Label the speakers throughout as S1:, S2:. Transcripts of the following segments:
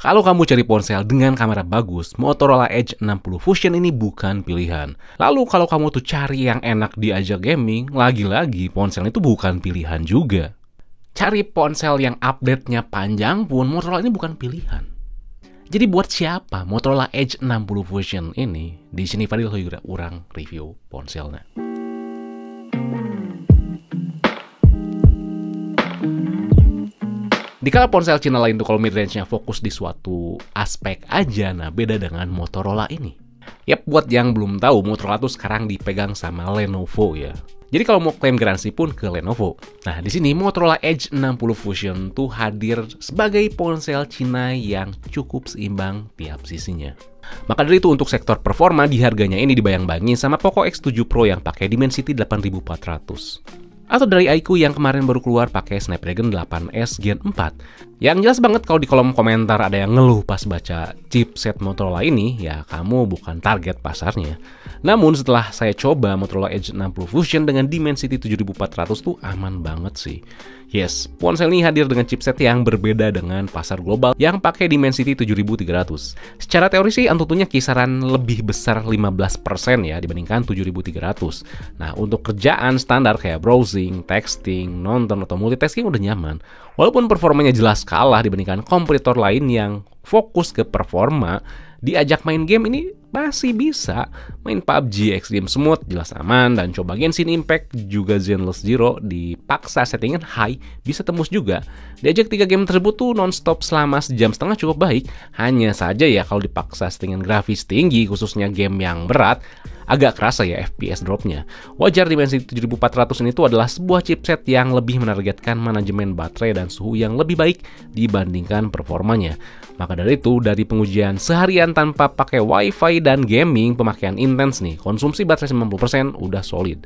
S1: Kalau kamu cari ponsel dengan kamera bagus, Motorola Edge 60 Fusion ini bukan pilihan. Lalu kalau kamu tuh cari yang enak diajak gaming, lagi-lagi ponsel itu bukan pilihan juga. Cari ponsel yang update-nya panjang pun Motorola ini bukan pilihan. Jadi buat siapa Motorola Edge 60 Fusion ini? Di sini Fadil juga urang review ponselnya. Dikala ponsel Cina lain tuh kalau mid-range-nya fokus di suatu aspek aja, nah beda dengan Motorola ini. Yap, buat yang belum tahu, Motorola tuh sekarang dipegang sama Lenovo ya. Jadi kalau mau klaim garansi pun ke Lenovo. Nah, di sini Motorola Edge 60 Fusion tuh hadir sebagai ponsel Cina yang cukup seimbang tiap sisinya. Maka dari itu untuk sektor performa di harganya ini dibayang-bayangi sama Poco X7 Pro yang pakai Dimensity 8400. Atau dari iQOO yang kemarin baru keluar pakai Snapdragon 8S Gen 4. Yang jelas banget kalau di kolom komentar ada yang ngeluh pas baca chipset Motorola ini, ya kamu bukan target pasarnya. Namun setelah saya coba Motorola Edge 60 Fusion dengan Dimensity 7400 tuh aman banget sih. Yes, ponsel ini hadir dengan chipset yang berbeda dengan pasar global yang pakai Dimensity 7300. Secara teori sih Antutunya kisaran lebih besar 15% ya dibandingkan 7300. Nah, untuk kerjaan standar kayak browsing, texting, nonton, atau multitasking udah nyaman. Walaupun performanya jelas kalah dibandingkan kompetitor lain yang fokus ke performa, diajak main game ini masih bisa. Main PUBG, Extreme Smooth jelas aman, dan coba Genshin Impact juga Zenless Zero dipaksa settingan high bisa tembus juga. Diajak 3 game tersebut tuh non-stop selama sejam setengah cukup baik. Hanya saja ya kalau dipaksa settingan grafis tinggi, khususnya game yang berat, agak kerasa ya FPS dropnya. Wajar Dimensity 7400 ini tuh adalah sebuah chipset yang lebih menargetkan manajemen baterai dan suhu yang lebih baik dibandingkan performanya. Maka dari itu, dari pengujian seharian tanpa pakai wifi dan gaming pemakaian intens nih, konsumsi baterai 90% udah solid.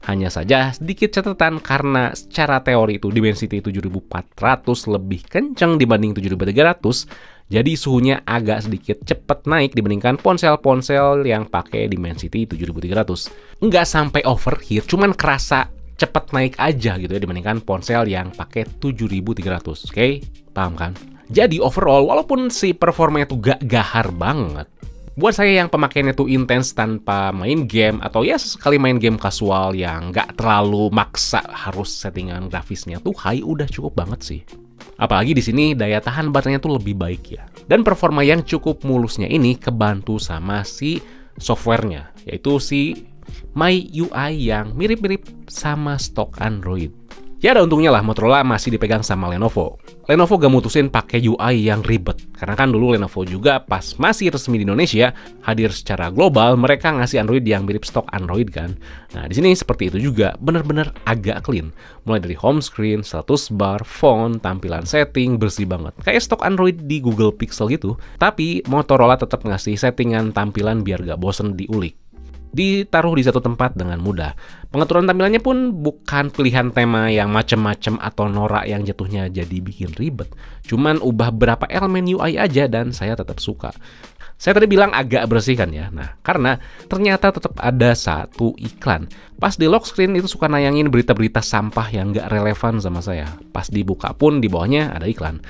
S1: Hanya saja sedikit catatan karena secara teori itu Dimensity 7400 lebih kencang dibanding 7300, jadi suhunya agak sedikit cepat naik dibandingkan ponsel-ponsel yang pakai Dimensity 7300. Nggak sampai overheat, cuman kerasa cepat naik aja gitu ya dibandingkan ponsel yang pakai 7300. Oke, paham kan? Jadi overall, walaupun si performanya tuh gak gahar banget, buat saya yang pemakaiannya tuh intens tanpa main game, atau ya sekali main game kasual yang gak terlalu maksa harus settingan grafisnya tuh high, udah cukup banget sih. Apalagi di sini daya tahan baterainya tuh lebih baik ya. Dan performa yang cukup mulusnya ini kebantu sama si softwarenya, yaitu si MyUI yang mirip-mirip sama stok Android. Ya ada untungnya lah Motorola masih dipegang sama Lenovo. Lenovo gak mutusin pakai UI yang ribet. Karena kan dulu Lenovo juga pas masih resmi di Indonesia, hadir secara global, mereka ngasih Android yang mirip stok Android kan. Nah di sini seperti itu juga, bener-bener agak clean. Mulai dari home screen, status bar, font, tampilan setting, bersih banget. Kayak stok Android di Google Pixel gitu. Tapi Motorola tetap ngasih settingan tampilan biar gak bosen diulik. Ditaruh di satu tempat dengan mudah. Pengaturan tampilannya pun bukan pilihan tema yang macem-macem atau norak yang jatuhnya jadi bikin ribet. Cuman ubah beberapa elemen UI aja dan saya tetap suka. Saya tadi bilang agak bersih kan ya. Nah, karena ternyata tetap ada satu iklan. Pas di lock screen itu suka nayangin berita-berita sampah yang gak relevan sama saya. Pas dibuka pun di bawahnya ada iklan.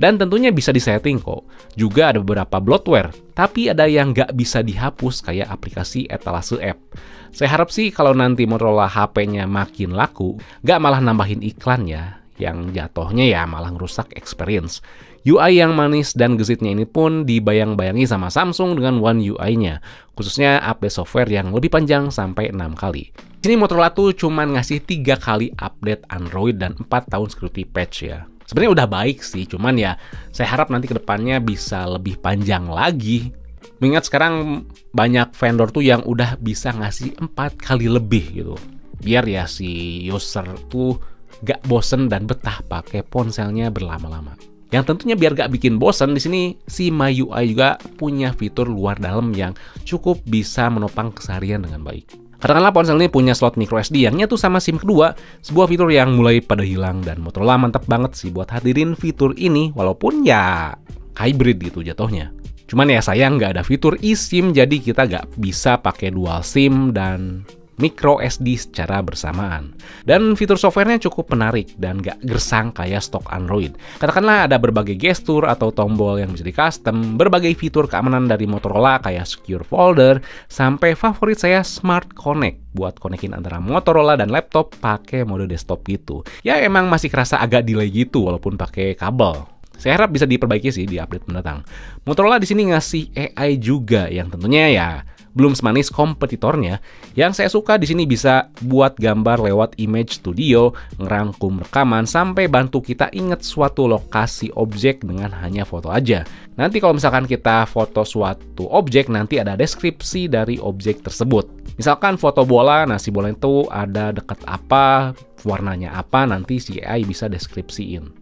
S1: Dan tentunya bisa disetting kok. Juga ada beberapa bloatware, tapi ada yang nggak bisa dihapus kayak aplikasi etalase app. Saya harap sih kalau nanti Motorola HP-nya makin laku, nggak malah nambahin iklan ya, yang jatuhnya ya malah ngerusak experience. UI yang manis dan gesitnya ini pun dibayang-bayangi sama Samsung dengan One UI-nya, khususnya update software yang lebih panjang sampai 6 kali. Di sini Motorola tuh cuman ngasih 3 kali update Android dan 4 tahun security patch ya. Sebenarnya udah baik sih, cuman ya saya harap nanti kedepannya bisa lebih panjang lagi. Mengingat sekarang banyak vendor tuh yang udah bisa ngasih 4 kali lebih gitu. Biar ya si user tuh gak bosen dan betah pakai ponselnya berlama-lama. Yang tentunya biar gak bikin bosen, di sini si MyUI juga punya fitur luar dalam yang cukup bisa menopang keseharian dengan baik. Katakanlah ponsel ini punya slot microSD yang nyatu sama SIM kedua, sebuah fitur yang mulai pada hilang dan Motorola mantap banget sih buat hadirin fitur ini walaupun ya hybrid gitu jatuhnya. Cuman ya sayang nggak ada fitur eSIM, jadi kita nggak bisa pakai dual SIM dan micro SD secara bersamaan. Dan fitur softwarenya cukup menarik dan gak gersang kayak stok Android. Katakanlah ada berbagai gestur atau tombol yang bisa di-custom, berbagai fitur keamanan dari Motorola kayak Secure Folder, sampai favorit saya Smart Connect buat konekin antara Motorola dan laptop pakai mode desktop gitu. Ya emang masih kerasa agak delay gitu walaupun pakai kabel. Saya harap bisa diperbaiki sih di update mendatang. Motorola di sini ngasih AI juga yang tentunya ya belum semanis kompetitornya. Yang saya suka di sini bisa buat gambar lewat Image Studio, ngerangkum rekaman sampai bantu kita inget suatu lokasi objek dengan hanya foto aja. Nanti kalau misalkan kita foto suatu objek, nanti ada deskripsi dari objek tersebut. Misalkan foto bola, nah si bola itu ada dekat apa, warnanya apa, nanti si AI bisa deskripsiin.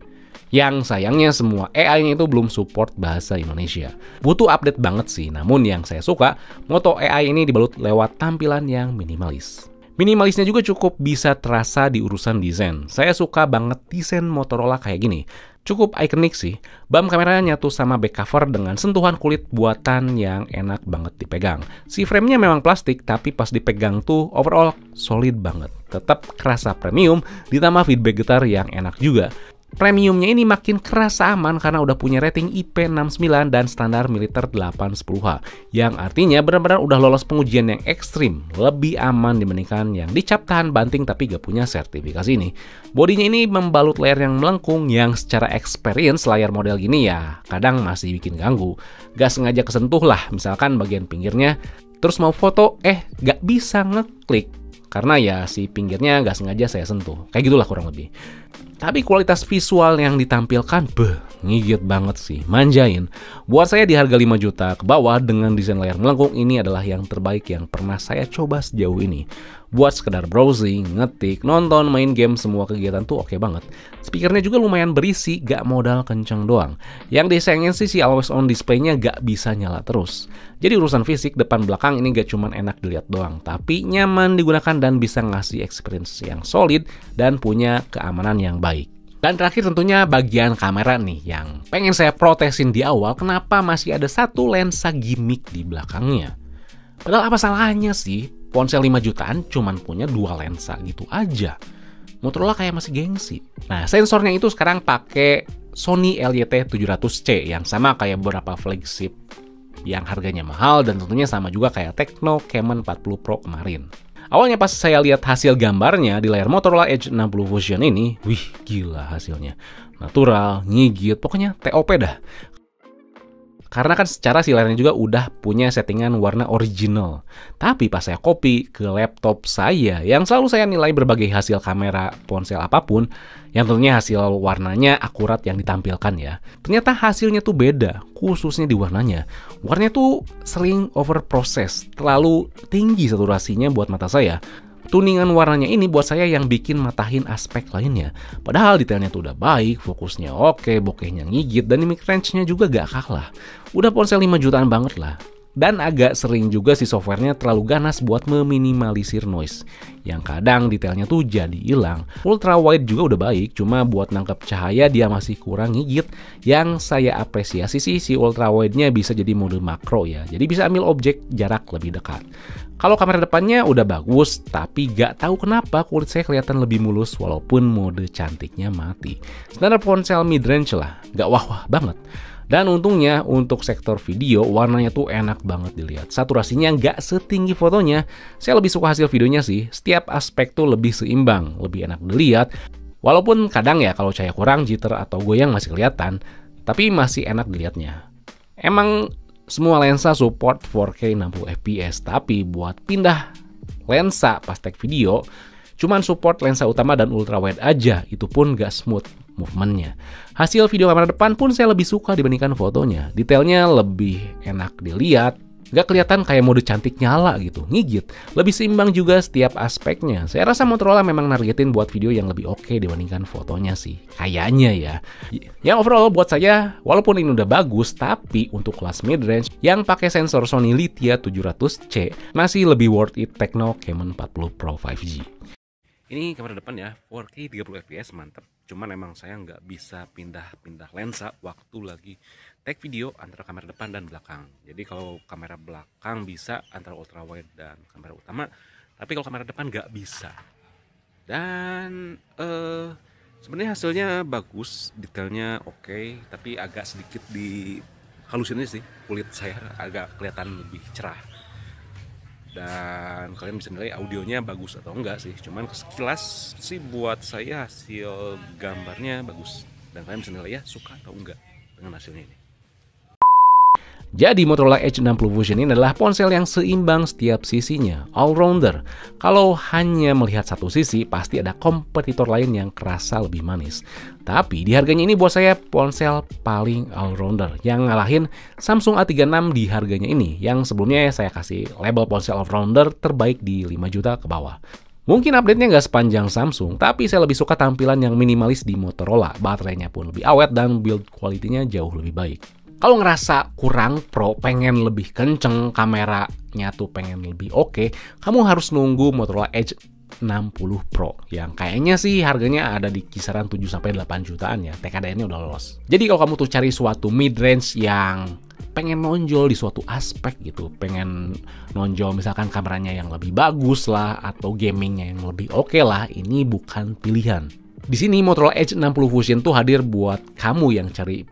S1: Yang sayangnya semua AI-nya itu belum support bahasa Indonesia. Butuh update banget sih, namun yang saya suka, Moto AI ini dibalut lewat tampilan yang minimalis. Minimalisnya juga cukup bisa terasa di urusan desain. Saya suka banget desain Motorola kayak gini. Cukup ikonik sih. BAM kameranya nyatu sama back cover dengan sentuhan kulit buatan yang enak banget dipegang. Si frame-nya memang plastik, tapi pas dipegang tuh overall solid banget. Tetap kerasa premium, ditambah feedback getar yang enak juga. Premiumnya ini makin kerasa aman karena udah punya rating IP69 dan standar militer 810H, yang artinya benar-benar udah lolos pengujian yang ekstrim, lebih aman dibandingkan yang dicap tahan banting tapi gak punya sertifikasi ini. Bodinya ini membalut layar yang melengkung yang secara experience layar model gini ya kadang masih bikin ganggu. Gak sengaja kesentuh lah misalkan bagian pinggirnya, terus mau foto gak bisa ngeklik karena ya si pinggirnya gak sengaja saya sentuh. Kayak gitulah kurang lebih. Tapi kualitas visual yang ditampilkan, ngigit banget sih, manjain. Buat saya di harga 5 juta ke bawah dengan desain layar melengkung ini adalah yang terbaik yang pernah saya coba sejauh ini. Buat sekedar browsing, ngetik, nonton, main game, semua kegiatan tuh oke banget. Speakernya juga lumayan berisi, gak modal kenceng doang. Yang disayangin sih si always on display-nya gak bisa nyala terus. Jadi urusan fisik depan belakang ini gak cuman enak dilihat doang, tapi nyaman digunakan dan bisa ngasih experience yang solid dan punya keamanan yang baik. Dan terakhir tentunya bagian kamera nih yang pengen saya protesin di awal, kenapa masih ada satu lensa gimmick di belakangnya. Padahal apa salahnya sih? Ponsel 5 jutaan cuman punya 2 lensa gitu aja. Motorola kayak masih gengsi. Nah, sensornya itu sekarang pakai Sony LYT700C yang sama kayak beberapa flagship yang harganya mahal dan tentunya sama juga kayak Tecno Camon 40 Pro kemarin. Awalnya pas saya lihat hasil gambarnya di layar Motorola Edge 60 Fusion ini, wih gila hasilnya. Natural, ngigit, pokoknya TOP dah. Karena kan secara si layarnya juga udah punya settingan warna original. Tapi pas saya copy ke laptop saya, yang selalu saya nilai berbagai hasil kamera ponsel apapun, yang tentunya hasil warnanya akurat yang ditampilkan ya. Ternyata hasilnya tuh beda, khususnya di warnanya. Warnanya tuh sering overprocess, terlalu tinggi saturasinya buat mata saya. Tuningan warnanya ini buat saya yang bikin matahin aspek lainnya. Padahal detailnya tuh udah baik, fokusnya oke, bokehnya ngigit, dan image range-nya juga gak kalah. Udah ponsel 5 jutaan banget lah. Dan agak sering juga si softwarenya terlalu ganas buat meminimalisir noise, yang kadang detailnya tuh jadi hilang. Ultra wide juga udah baik, cuma buat nangkep cahaya dia masih kurang ngigit. Yang saya apresiasi sih si ultra wide-nya bisa jadi mode makro ya, jadi bisa ambil objek jarak lebih dekat. Kalau kamera depannya udah bagus, tapi gak tahu kenapa kulit saya kelihatan lebih mulus walaupun mode cantiknya mati. Standar ponsel mid-range lah, gak wah-wah banget. Dan untungnya untuk sektor video warnanya tuh enak banget dilihat. Saturasinya nggak setinggi fotonya. Saya lebih suka hasil videonya sih. Setiap aspek tuh lebih seimbang, lebih enak dilihat. Walaupun kadang ya kalau cahaya kurang, jitter atau goyang masih kelihatan, tapi masih enak dilihatnya. Emang semua lensa support 4K 60fps, tapi buat pindah lensa pas take video, cuman support lensa utama dan ultrawide aja, itu pun gak smooth movementnya. Hasil video kamera depan pun saya lebih suka dibandingkan fotonya. Detailnya lebih enak dilihat, gak kelihatan kayak mode cantik nyala gitu, ngigit. Lebih seimbang juga setiap aspeknya. Saya rasa Motorola memang nargetin buat video yang lebih oke dibandingkan fotonya sih. Kayaknya ya. Yang overall buat saya, walaupun ini udah bagus, tapi untuk kelas mid-range yang pakai sensor Sony Lithia 700C, masih lebih worth it Tecno Camon 40 Pro 5G. Ini kamera depan ya, 4K 30fps mantep. Cuman emang saya nggak bisa pindah-pindah lensa waktu lagi take video antara kamera depan dan belakang. Jadi kalau kamera belakang bisa antara ultrawide dan kamera utama, Tapi kalau kamera depan nggak bisa. Dan sebenarnya hasilnya bagus, detailnya oke, tapi agak sedikit di halusin sih, kulit saya agak kelihatan lebih cerah. Dan kalian bisa nilai audionya bagus atau enggak sih. Cuman sekilas sih buat saya hasil gambarnya bagus. Dan kalian bisa nilai ya suka atau enggak dengan hasilnya ini. Jadi Motorola Edge 60 Fusion ini adalah ponsel yang seimbang setiap sisinya, all-rounder. Kalau hanya melihat satu sisi, pasti ada kompetitor lain yang kerasa lebih manis. Tapi di harganya ini buat saya ponsel paling all-rounder, yang ngalahin Samsung A36 di harganya ini, yang sebelumnya saya kasih label ponsel all-rounder terbaik di 5 juta ke bawah. Mungkin update-nya nggak sepanjang Samsung, tapi saya lebih suka tampilan yang minimalis di Motorola. Baterainya pun lebih awet dan build quality-nya jauh lebih baik. Kalau ngerasa kurang pro, pengen lebih kenceng, kameranya tuh pengen lebih oke, kamu harus nunggu Motorola Edge 60 Pro yang kayaknya sih harganya ada di kisaran 7-8 jutaan ya. TKDN-nya udah lolos. Jadi kalau kamu tuh cari suatu mid-range yang pengen nonjol di suatu aspek gitu, pengen nonjol misalkan kameranya yang lebih bagus lah atau gamingnya yang lebih oke lah, ini bukan pilihan. Di sini Motorola Edge 60 Fusion tuh hadir buat kamu yang cari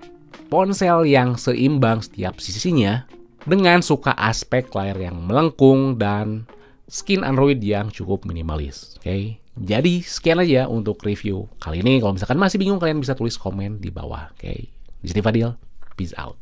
S1: ponsel yang seimbang setiap sisinya dengan suka aspek layar yang melengkung dan skin Android yang cukup minimalis. Oke. Jadi sekian aja untuk review kali ini. Kalau misalkan masih bingung, kalian bisa tulis komen di bawah. Oke. Di sini Fadil, peace out.